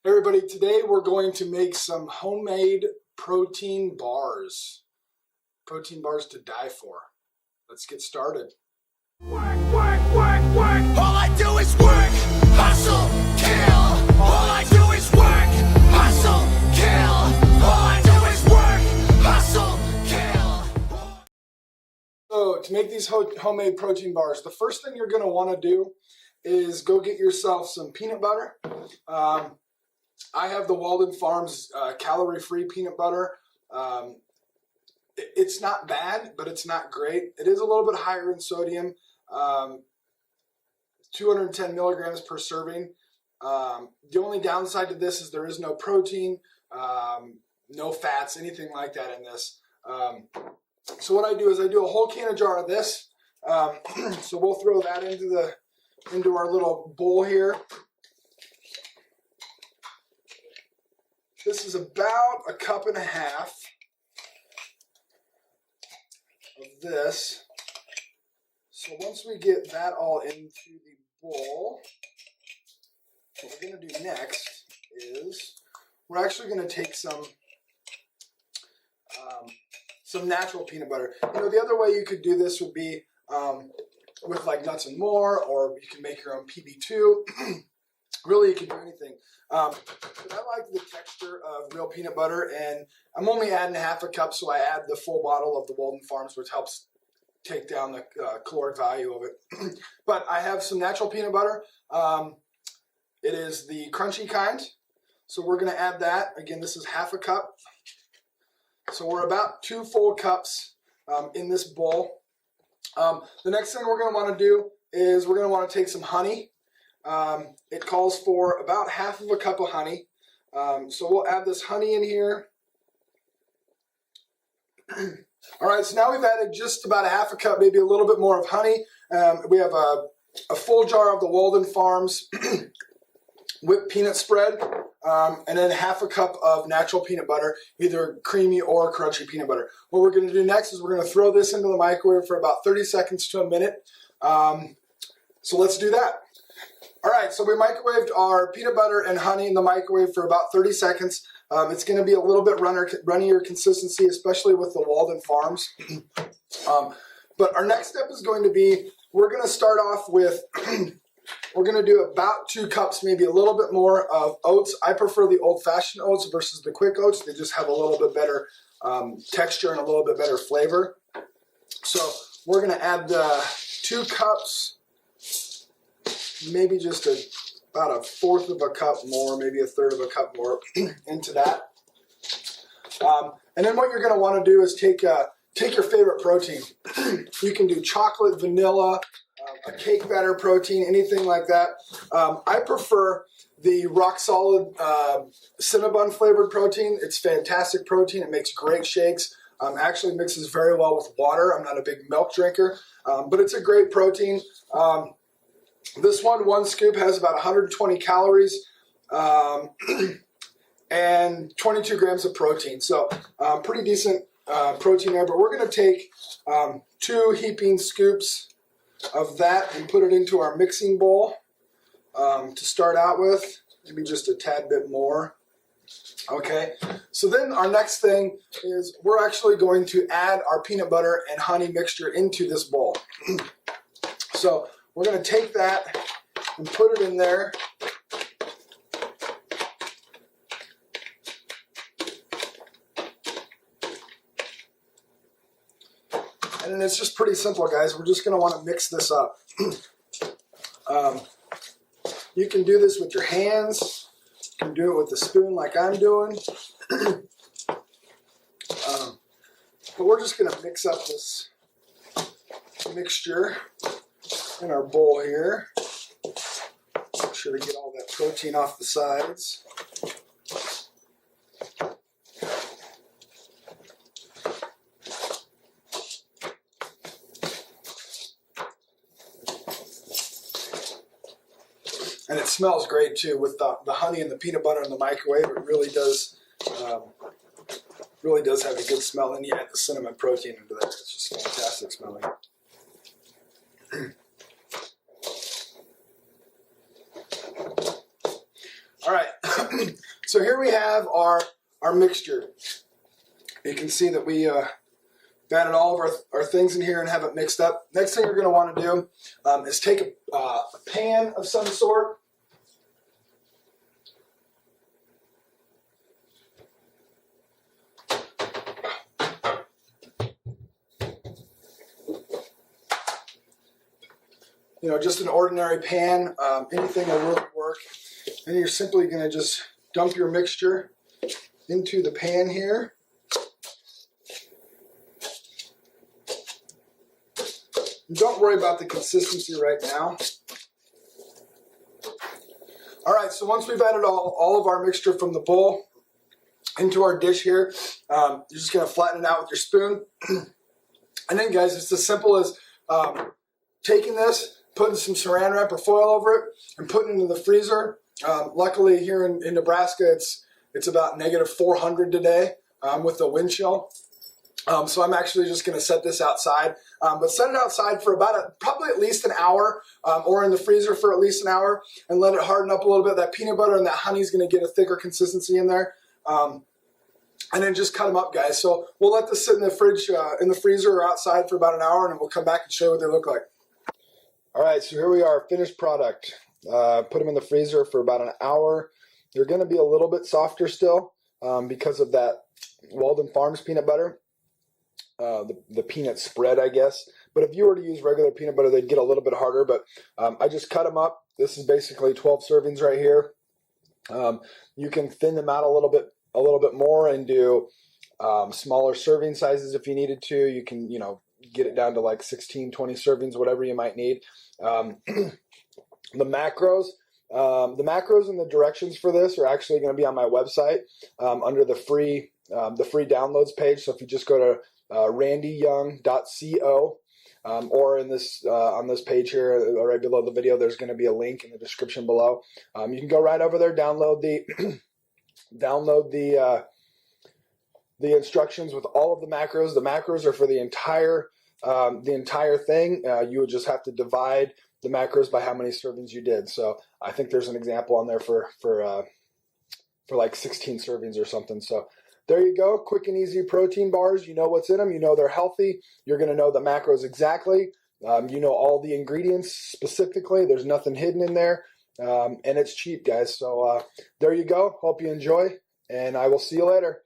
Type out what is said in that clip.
Hey everybody, today we're going to make some homemade protein bars. Protein bars to die for. Let's get started. Work, work, work, work. All I do is work, hustle, kill. All I do is work, hustle, kill. All I do is work, hustle, kill. So to make these homemade protein bars, the first thing you're going to want to do is go get yourself some peanut butter. I have the Walden Farms calorie-free peanut butter. It's not bad, but it's not great. It is a little bit higher in sodium, 210 milligrams per serving. The only downside to this is there is no protein, no fats, anything like that in this. So what I do is I do a whole can of jar of this. So we'll throw that into our little bowl here. This is about a cup and a half of this. So once we get that all into the bowl, what we're going to do next is we're actually going to take some natural peanut butter. You know, the other way you could do this would be with like Nuts and More, or you can make your own PB2. Really, you can do anything. But I like the texture of real peanut butter, and I'm only adding half a cup, so I add the full bottle of the Walden Farms, which helps take down the caloric value of it. But I have some natural peanut butter. It is the crunchy kind, so we're going to add that. Again, this is half a cup. So we're about 2 full cups in this bowl. The next thing we're going to want to do is we're going to want to take some honey. It calls for about half of a cup of honey. So we'll add this honey in here. All right, so now we've added just about a half a cup, maybe a little bit more of honey. We have a full jar of the Walden Farms whipped peanut spread, and then half a cup of natural peanut butter, either creamy or crunchy peanut butter. What we're going to do next is we're going to throw this into the microwave for about 30 seconds to a minute. So let's do that. All right, so we microwaved our peanut butter and honey in the microwave for about 30 seconds. It's going to be a little bit runnier consistency, especially with the Walden Farms. But our next step is going to be, we're going to start off with, we're going to do about 2 cups, maybe a little bit more of oats. I prefer the old-fashioned oats versus the quick oats. They just have a little bit better texture and a little bit better flavor. So we're going to add the 2 cups. Maybe just about a 1/4 of a cup more, maybe a 1/3 of a cup more into that. And then what you're going to want to do is take your favorite protein. You can do chocolate, vanilla, a cake batter protein, anything like that. I prefer the rock solid Cinnabon flavored protein. It's fantastic protein. It makes great shakes. Actually mixes very well with water. I'm not a big milk drinker, but it's a great protein. This one scoop has about 120 calories and 22 grams of protein. So pretty decent protein there. But we're going to take 2 heaping scoops of that and put it into our mixing bowl to start out with. Maybe just a tad bit more. Okay, so then our next thing is we're actually going to add our peanut butter and honey mixture into this bowl. So we're going to take that and put it in there. And then it's just pretty simple, guys. We're just going to want to mix this up. You can do this with your hands. You can do it with a spoon like I'm doing. But we're just going to mix up this mixture in our bowl here. Make sure to get all that protein off the sides. And it smells great too with the honey and the peanut butter in the microwave. It really does have a good smell. And you add the cinnamon protein into that. It's just fantastic smelling. All right, So here we have our mixture. You can see that we added all of our things in here and have it mixed up. Next thing you're going to want to do is take a pan of some sort. You know, just an ordinary pan, anything will really work. And you're simply going to just dump your mixture into the pan here. Don't worry about the consistency right now. All right, so once we've added all of our mixture from the bowl into our dish here, you're just going to flatten it out with your spoon. And then, guys, it's as simple as taking this, putting some saran wrap or foil over it, and putting it into the freezer. Luckily, here in Nebraska, it's about -400 today with the wind chill. So I'm actually just going to set this outside, but set it outside for probably at least an hour, or in the freezer for at least an hour, and let it harden up a little bit. That peanut butter and that honey is going to get a thicker consistency in there, and then just cut them up, guys. So we'll let this sit in the fridge, in the freezer or outside for about an hour, and then we'll come back and show you what they look like. All right, so here we are, finished product. Put them in the freezer for about an hour. They're going to be a little bit softer still because of that Walden Farms peanut butter. The peanut spread, I guess. But if you were to use regular peanut butter, they'd get a little bit harder. But I just cut them up. This is basically 12 servings right here. You can thin them out a little bit more and do smaller serving sizes if you needed to. You can, get it down to like 16, 20 servings, whatever you might need. The macros and the directions for this are actually going to be on my website under the free downloads page. So if you just go to randyyoung.co, or in this on this page here, right below the video, there's going to be a link in the description below. You can go right over there, download the instructions with all of the macros. The macros are for the entire thing. You would just have to divide the macros by how many servings you did. So I think there's an example on there for like 16 servings or something. So there you go. Quick and easy protein bars. You know what's in them. You know they're healthy. You're going to know the macros exactly. You know all the ingredients specifically. There's nothing hidden in there. And it's cheap, guys. So there you go. Hope you enjoy, and I will see you later.